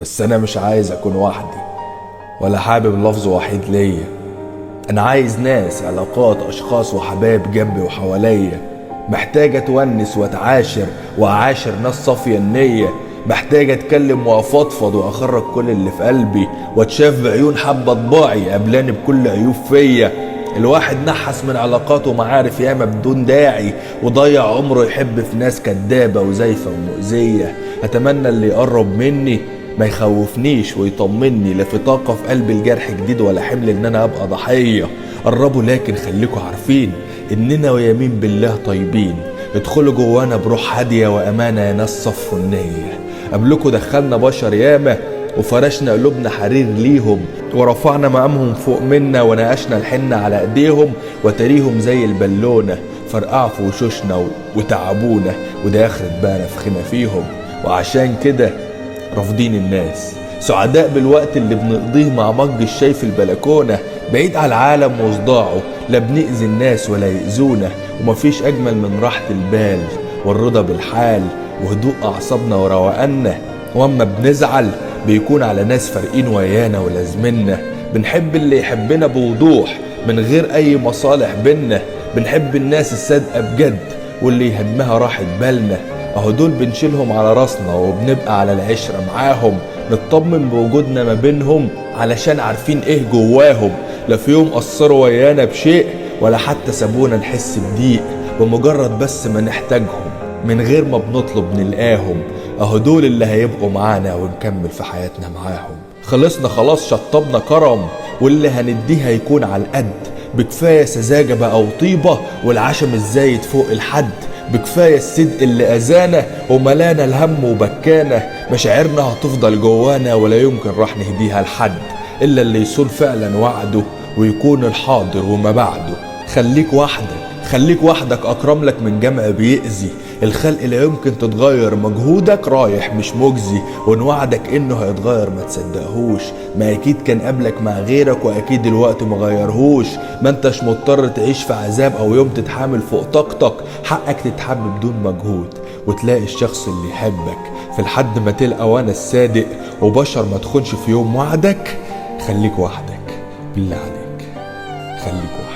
بس انا مش عايز اكون وحدي ولا حابب لفظ وحيد ليا. انا عايز ناس، علاقات، اشخاص وحبايب جنبي وحواليا. محتاج اتونس واتعاشر واعاشر ناس صافية النية. محتاج اتكلم وافضفض واخرج كل اللي في قلبي واتشاف بعيون حبة طباعي قبلاني بكل عيوب فيا. الواحد نحس من علاقاته ومعارف ياما بدون داعي وضيع عمره يحب في ناس كدابة وزايفة ومؤذية. اتمنى اللي يقرب مني ما يخوفنيش ويطمني، لا في طاقة في قلب الجرح جديد ولا حمل ان انا ابقى ضحية. قربوا لكن خليكوا عارفين اننا ويمين بالله طيبين. ادخلوا جوانا بروح هادية وامانة يا ناس صفوا النية. قبلكوا دخلنا بشر ياما وفرشنا قلوبنا حرير ليهم ورفعنا مقامهم فوق منا ونقشنا الحنة على ايديهم وتريهم زي البالونة. فرقعوا في وشوشنا وتعبونا وده اخرة بقى نفخنا فيهم. وعشان كده رافضين الناس، سعداء بالوقت اللي بنقضيه مع مج الشاي في البلكونة بعيد على العالم وصداعه. لا بنأذي الناس ولا يأذونا، ومفيش أجمل من راحة البال والرضا بالحال وهدوء أعصابنا وروقنا. واما بنزعل بيكون على ناس فارقين ويانا ولازمنا. بنحب اللي يحبنا بوضوح من غير أي مصالح بينا. بنحب الناس الصادقة بجد واللي يهمها راحة بالنا. اهو دول بنشيلهم على راسنا وبنبقى على العشرة معاهم. نطمن بوجودنا ما بينهم علشان عارفين ايه جواهم. لا في يوم قصروا ويانا بشيء ولا حتى سابونا نحس بضيق. بمجرد بس ما نحتاجهم من غير ما بنطلب نلقاهم. اهو دول اللي هيبقوا معانا ونكمل في حياتنا معاهم. خلصنا خلاص، شطبنا كرم واللي هنديه هيكون على القد. بكفاية سذاجة بقى وطيبة والعشم الزايد فوق الحد. بكفاية الصدق اللي أذانا وملانا الهم وبكانا. مشاعرنا هتفضل جوانا ولا يمكن راح نهديها لحد إلا اللي يصون فعلا وعده ويكون الحاضر وما بعده. خليك وحدك، خليك وحدك أكرم لك من جمع بيأذي. الخلق لا يمكن تتغير، مجهودك رايح مش مجزي. وان وعدك انه هيتغير ما تصدقهوش. ما اكيد كان قبلك مع غيرك واكيد الوقت ما غيرهوش. ما انتش مضطر تعيش في عذاب او يوم تتحامل فوق طاقتك. حقك تتحب بدون مجهود وتلاقي الشخص اللي يحبك في الحد ما تلقى وانا الصادق وبشر ما تخونش في يوم وعدك. خليك وحدك بالله عليك، خليك وحدك.